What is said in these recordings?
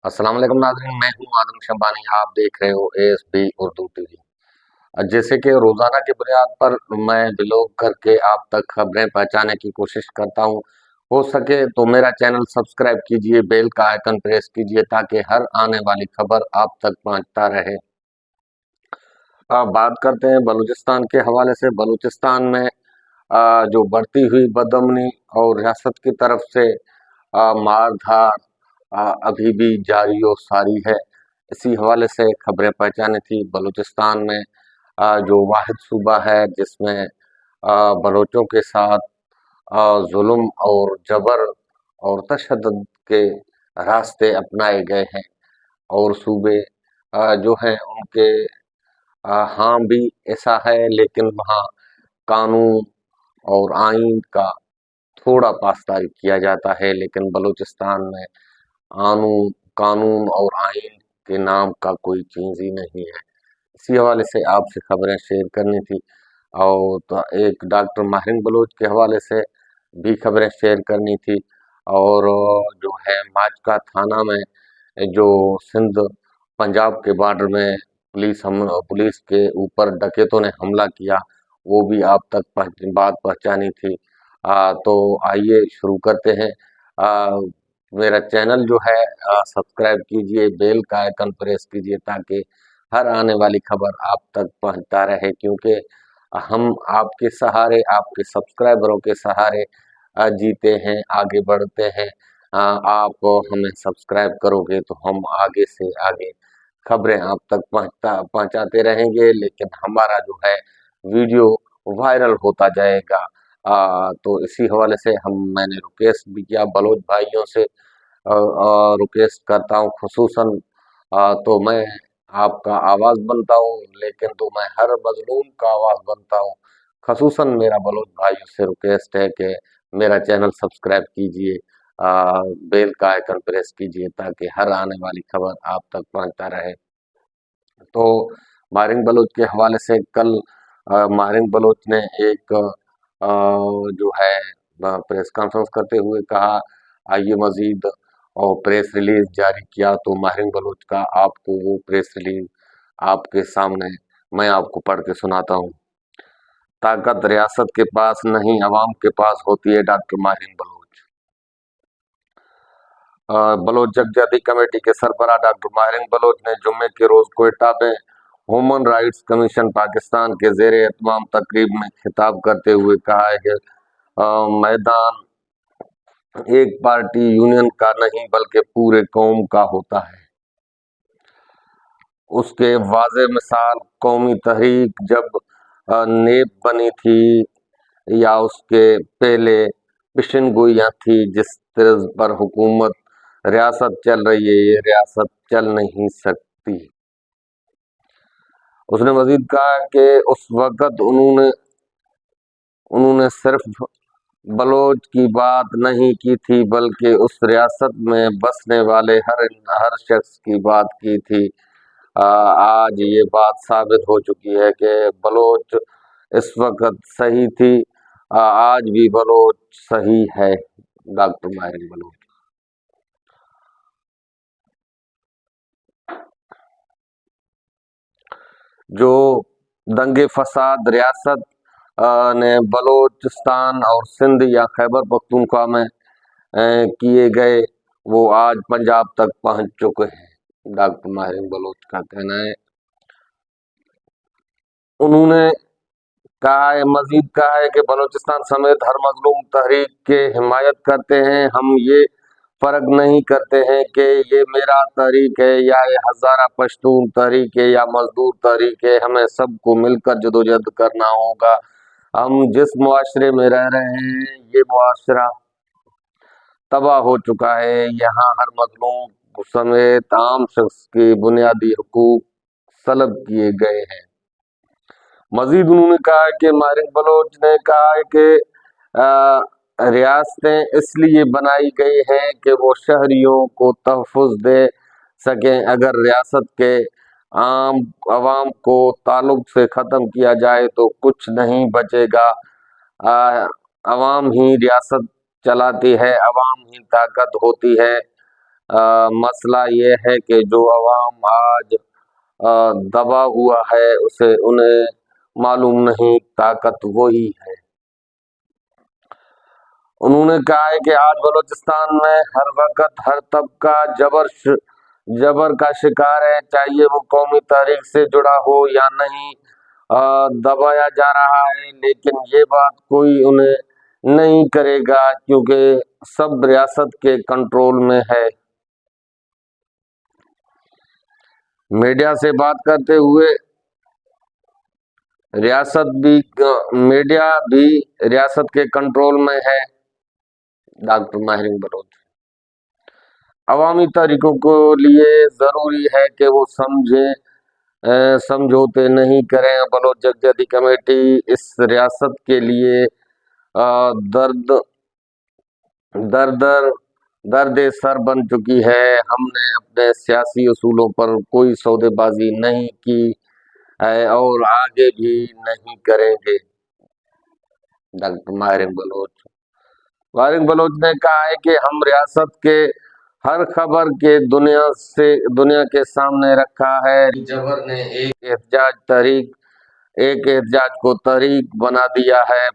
अस्सलाम वालेकुम नाज़रीन, मैं हूं आदम शंबानी। आप देख रहे हो एएसपी उर्दू टीवी। जैसे कि रोजाना की बुनियाद पर मैं ब्लॉग करके आप तक खबरें पहुंचाने की कोशिश करता हूं। हो सके तो मेरा चैनल सब्सक्राइब कीजिए, बेल का आइकन प्रेस कीजिए ताकि हर आने वाली खबर आप तक पहुंचता रहे। अब बात करते हैं बलूचिस्तान के हवाले से। बलूचिस्तान में जो बढ़ती हुई बदअमनी और रियासत की तरफ से मार धाड़ अभी भी जारी और सारी है। इसी हवाले से खबरें पहचानी थी। बलूचिस्तान में जो वाहिद सूबा है जिसमें बलोचों के साथ जुल्म और जबर और तशद्दुद के रास्ते अपनाए गए हैं, और सूबे जो हैं उनके हाँ भी ऐसा है, लेकिन वहाँ कानून और आइन का थोड़ा पासदारी किया जाता है। लेकिन बलूचिस्तान में कानून कानून और आइन के नाम का कोई चीज ही नहीं है। इसी हवाले से आपसे खबरें शेयर करनी थी, और तो एक डॉक्टर माहिर बलोच के हवाले से भी खबरें शेयर करनी थी। और जो है माचका थाना में जो सिंध पंजाब के बॉर्डर में पुलिस के ऊपर डकैतों ने हमला किया, वो भी आप तक बात पहुंचानी थी। तो आइए शुरू करते हैं। मेरा चैनल जो है सब्सक्राइब कीजिए, बेल का आइकन प्रेस कीजिए ताकि हर आने वाली खबर आप तक पहुंचता रहे, क्योंकि हम आपके सहारे, आपके सब्सक्राइबरों के सहारे जीते हैं, आगे बढ़ते हैं। आप हमें सब्सक्राइब करोगे तो हम आगे से आगे खबरें आप तक पहुंचाते रहेंगे, लेकिन हमारा जो है वीडियो वायरल होता जाएगा। तो इसी हवाले से मैंने रिक्वेस्ट भी किया बलोच भाइयों से, रिक्वेस्ट करता हूँ खुसूसन। तो मैं आपका आवाज़ बनता हूँ, लेकिन तो मैं हर मजलूम का आवाज़ बनता हूँ। खसूसन मेरा बलोच भाइयों से रिक्वेस्ट है कि मेरा चैनल सब्सक्राइब कीजिए, बेल का आइकन प्रेस कीजिए ताकि हर आने वाली खबर आप तक पहुंचता रहे। तो मारिंग बलोच के हवाले से कल मारिंग बलोच ने एक जो है प्रेस कॉन्फ्रेंस करते हुए कहा, आइए मजीद, और प्रेस रिलीज जारी किया। तो माहिर बलूच का आपको वो प्रेस रिलीज आपके सामने मैं आपको पढ़ के सुनाता हूँ। ताकत रियासत के पास नहीं, अवाम के पास होती है, डॉक्टर माहिर बलूच। बलोच जगजाती कमेटी के सरबराह डॉक्टर माहिर बलोच ने जुम्मे के रोज कोयटा में ह्यूमन राइट्स कमीशन पाकिस्तान के जेर एहतमाम तकरीब में खिताब करते हुए कहा है कि मैदान एक पार्टी यूनियन का नहीं बल्कि पूरे कौम का होता है। उसके वाज़े मिसाल कौमी तहरीक जब नेब बनी थी या उसके पहले पिशन गोइयाँ थी, जिस तर्ज पर हुकूमत रियासत चल रही है, ये रियासत चल नहीं सकती। उसने मजीद कहा कि उस वक़्त उन्होंने सिर्फ बलोच की बात नहीं की थी, बल्कि उस रियासत में बसने वाले हर शख्स की बात की थी। आज ये बात साबित हो चुकी है कि बलोच इस वक्त सही थी, आज भी बलोच सही है। डॉक्टर माहिर बलोच जो दंगे फसाद रियासत ने बलोचिस्तान और सिंध या खैबर पख्तूनख्वा में किए गए, वो आज पंजाब तक पहुंच चुके हैं। डॉक्टर माहिर बलोच का कहना है। उन्होंने कहा है, मजीद कहा है कि बलूचिस्तान समेत हर मजलूम तहरीक के हिमायत करते हैं। हम ये फर्क नहीं करते हैं कि ये मेरा तहरीक है या ये हजारा पश्तून तहरीक है या मजदूर तहरीक है। हमें सबको मिलकर जदोजहद करना होगा। हम जिस मुआशरे में रह रहे हैं, ये मुआशरा तबाह हो चुका है। यहाँ हर मजलूम समेत आम शख्स के बुनियादी हुकूक सलब किए गए हैं। मजीद उन्होंने कहा कि मारिक बलोच ने कहा है कि रियासतें इसलिए बनाई गई हैं कि वो शहरियों को तहफ़्फ़ुज़ दे सकें। अगर रियासत के आम आवाम को ताल्लुक से ख़त्म किया जाए तो कुछ नहीं बचेगा। आवाम ही रियासत चलाती है, आवाम ही ताकत होती है। मसला ये है कि जो अवाम आज दबा हुआ है उसे उन्हें मालूम नहीं ताकत वही है। उन्होंने कहा है कि आज बलूचिस्तान में हर वक्त हर तबका जबर का शिकार है, चाहे वो कौमी तारीख से जुड़ा हो या नहीं। दबाया जा रहा है, लेकिन ये बात कोई उन्हें नहीं करेगा क्योंकि सब रियासत के कंट्रोल में है। मीडिया से बात करते हुए मीडिया भी रियासत के कंट्रोल में है। डॉक्टर माहिर बलोच, अवामी तहरीकों को लिए जरूरी है कि वो समझौते नहीं करें। बलोच जगजदी कमेटी इस रियासत के लिए दर्द दर्द सर बन चुकी है। हमने अपने सियासी उसूलों पर कोई सौदेबाजी नहीं की है और आगे भी नहीं करेंगे। डॉक्टर माहिर बलोच ने कहा है कि हम रियासत के हर खबर के दुनिया के सामने रखा है। जबर ने एक एहतजाज को तहरीक बना दिया है।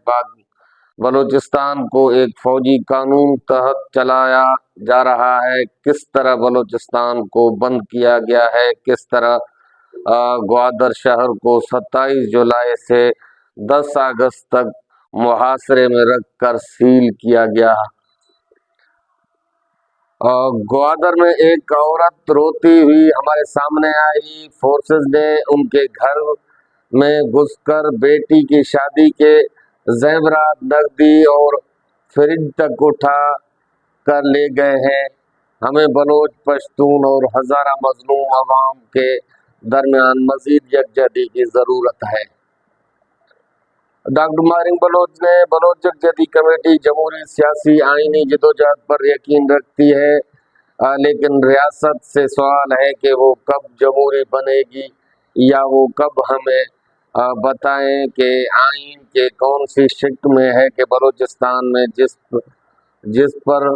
बलूचिस्तान को एक फौजी कानून तहत चलाया जा रहा है। किस तरह बलूचिस्तान को बंद किया गया है, किस तरह ग्वादर शहर को 27 जुलाई से 10 अगस्त तक मुहासरे में रखकर सील किया गया। ग्वादर में एक औरत रोती हुई हमारे सामने आई। फोर्सेस ने उनके घर में घुसकर बेटी की शादी के जेवरात, नकदी और फ्रिज तक उठा कर ले गए हैं। हमें बलोच, पश्तून और हजारा मजलूम अवाम के दरमियान मजीद यकजहती की जरूरत है। डॉक्टर मारिंग बलोच ने बलोच यकजहती कमेटी जमहूरी सियासी आईनी जदोजहद पर यकीन रखती है, लेकिन रियासत से सवाल है कि वो कब जमहूरी बनेगी या वो कब हमें बताएं कि आइन के कौन सी शिक में है कि बलूचिस्तान में जिस पर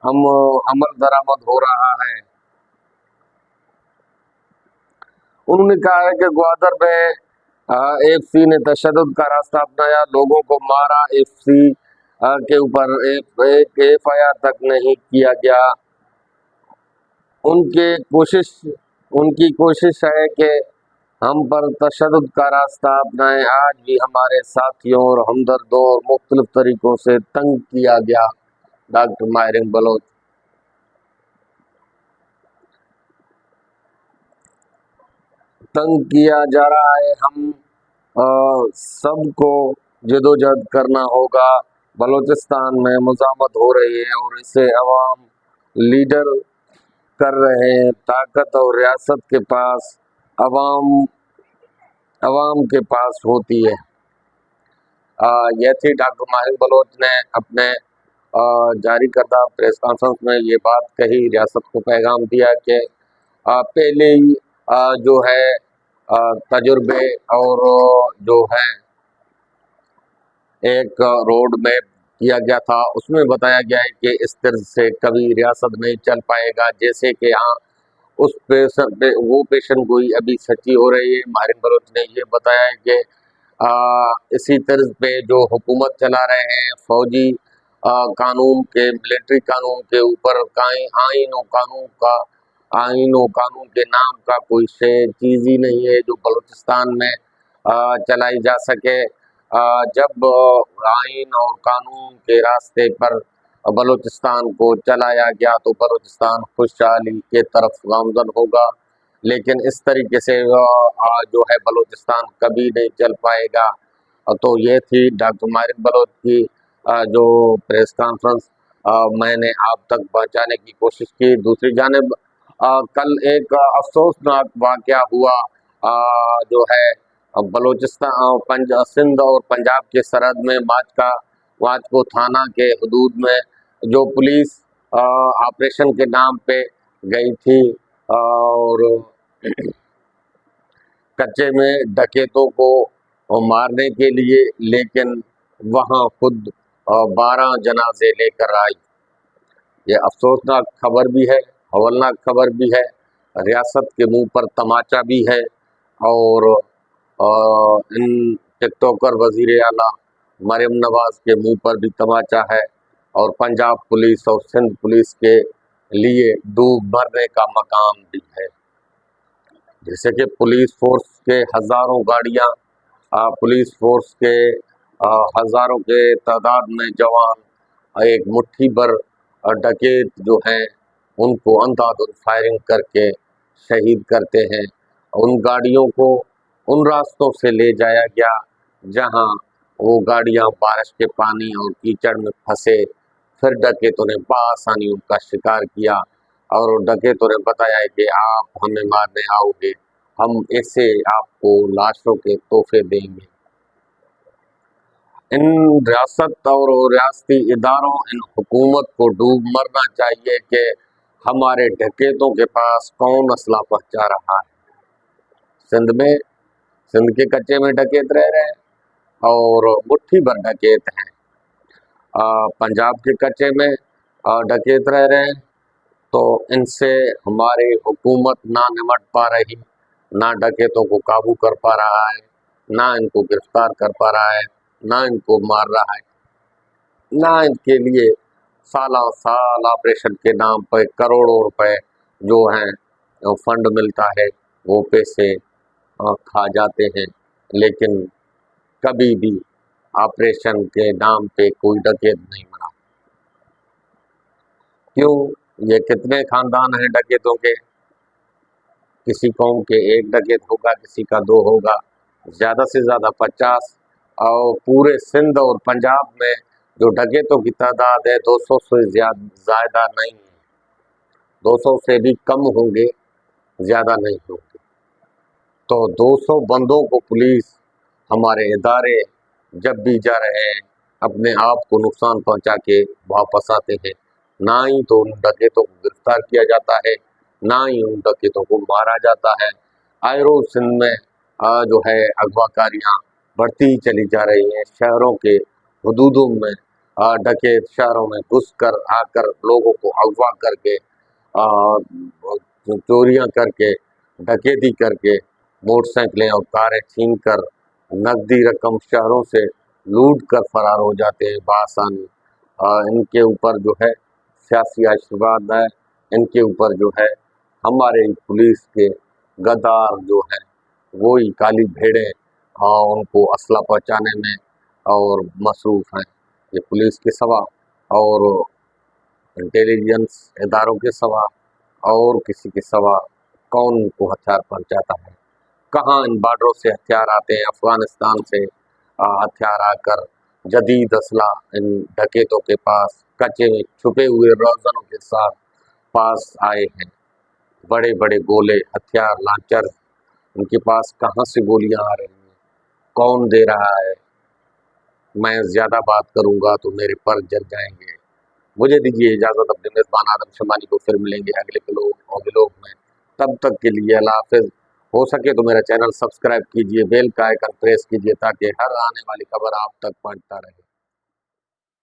हम अमल दरामद हो रहा है। उन्होंने कहा है कि ग्वादर में एफसी ने तशद्दुद का रास्ता अपनाया, लोगों को मारा, एफसी के ऊपर एक एफआईआर तक नहीं किया गया। उनकी कोशिश है कि हम पर तशद्दुद का रास्ता अपनाएं। आज भी हमारे साथियों और हमदर्दों और मुख्तलिफ तरीकों से तंग किया गया। डॉक्टर माहिर बलोच, तंग किया जा रहा है। हम सबको जदोजहद करना होगा। बलूचिस्तान में मुज़ाहमत हो रही है और इसे अवाम लीडर कर रहे हैं। ताकत और रियासत के पास अवाम के पास होती है। यह थी डॉक्टर माहिर बलोच ने अपने जारी करदा प्रेस कॉन्फ्रेंस में ये बात कही, रियासत को पैगाम दिया कि पहले ही जो है तजुर्बे और जो है एक रोड मैप किया गया था, उसमें बताया गया है कि इस तरह से कभी रियासत नहीं चल पाएगा। जैसे कि हाँ, उस पेशेंट पे वो पेशेंट गोई अभी सच्ची हो रही है। माहिर बलोच ने ये बताया है कि इसी तर्ज पे जो हुकूमत चला रहे हैं, फौजी कानून के, मिलिट्री कानून के ऊपर आइन और कानून के नाम का कोई चीज़ ही नहीं है जो बलूचिस्तान में चलाई जा सके। जब आइन और कानून के रास्ते पर बलूचिस्तान को चलाया गया तो बलूचिस्तान खुशहाली के तरफ गामजन होगा, लेकिन इस तरीके से जो है बलूचिस्तान कभी नहीं चल पाएगा। तो ये थी डॉक्टर माहिर बलोच की जो प्रेस कॉन्फ्रेंस मैंने आप तक पहुंचाने की कोशिश की। दूसरी जानिब कल एक अफसोसनाक वाक़या हुआ जो है बलूचिस्तान, सिंध और पंजाब के सरहद में माचको थाना के हदूद में जो पुलिस ऑपरेशन के नाम पे गई थी और कच्चे में डकैतों को मारने के लिए, लेकिन वहां खुद 12 जनाजे लेकर आई। ये अफसोसनाक खबर भी है हवलनाक खबर भी है, रियासत के मुंह पर तमाचा भी है। और इन टिकटॉकर वजीर आला मरियम नवाज के मुंह पर भी तमाचा है, और पंजाब पुलिस और सिंध पुलिस के लिए डूब मरने का मकाम भी है। जैसे कि पुलिस फोर्स के हजारों गाड़ियां, पुलिस फोर्स के हजारों के तादाद में जवान, एक मुट्ठी भर डकैत जो हैं उनको अंधाधुंध फायरिंग करके शहीद करते हैं। उन गाड़ियों को उन रास्तों से ले जाया गया जहां वो गाड़ियां बारिश के पानी और कीचड़ में फंसे। फिर डकैतों ने बआसानी उनका शिकार किया और डकैतों ने बताया कि आप हमें मारने आओगे, हम ऐसे आपको लाशों के तोहफे देंगे। इन रियासत और रियासती इदारों, इन हुकूमत को डूब मरना चाहिए कि हमारे डकैतों के पास कौन असला पहुंचा रहा है। सिंध के कच्चे में डकैत रह रहे हैं और मुट्ठी भर डकैत हैं। पंजाब के कच्चे में डकैत रह रहे हैं। तो इनसे हमारी हुकूमत ना निमट पा रही, ना डकैतों को काबू कर पा रहा है, ना इनको गिरफ्तार कर पा रहा है, ना इनको मार रहा है, ना इनके लिए सालों साल ऑपरेशन के नाम पर करोड़ों रुपए जो हैं फंड मिलता है, वो पैसे खा जाते हैं। लेकिन कभी भी ऑपरेशन के नाम पे कोई डकैत नहीं मरा। क्यों? ये कितने खानदान हैं डकैतों के? किसी कौम के एक डकैत होगा, किसी का दो होगा, ज्यादा से ज्यादा 50। और पूरे सिंध और पंजाब में जो डकैतों की तादाद है 200 से ज्यादा नहीं है, 200 से भी कम होंगे, ज्यादा नहीं होंगे। तो 200 बंदों को पुलिस, हमारे इदारे जब भी जा रहे हैं अपने आप को नुकसान पहुंचा के वापस आते हैं। ना ही तो उन डकैतों को गिरफ्तार किया जाता है, ना ही उन डकैतों को मारा जाता है। आए रोज सिंध में जो है अगवाकारियां बढ़ती ही चली जा रही हैं। शहरों के हदूदों में डकैत शहरों में घुसकर आकर लोगों को अगवा करके चोरियां करके, डकैती करके, मोटरसाइकिलें और कारें छीन कर नकदी रकम शहरों से लूट कर फरार हो जाते हैं बआसानी। इनके ऊपर जो है सियासी आशीर्वाद है, इनके ऊपर जो है हमारे पुलिस के गद्दार जो है वो ही काली भेड़ें उनको असला पहुंचाने में और मसरूफ हैं। ये पुलिस के सवा और इंटेलिजेंस इदारों के सवा और किसी के सवा कौन को हथियार पहुंचाता है? कहाँ इन बॉर्डरों से हथियार आते हैं? अफगानिस्तान से हथियार आकर जदीद असला इन डकैतों के पास कच्चे में छुपे हुए रौजनों के साथ पास आए हैं। बड़े बड़े गोले, हथियार, लांचर, उनके पास कहाँ से गोलियां आ रही हैं? कौन दे रहा है? मैं ज्यादा बात करूंगा तो मेरे पर जल जाएंगे। मुझे दीजिए इजाजत, अपने मेजबान आदम शमानी को फिर मिलेंगे अगले व्लॉग में। तब तक के लिए अल्लाह हाफिज। हो सके तो मेरा चैनल सब्सक्राइब कीजिए, बेल का आइकन प्रेस कीजिए ताकि हर आने वाली खबर आप तक पहुंचता रहे।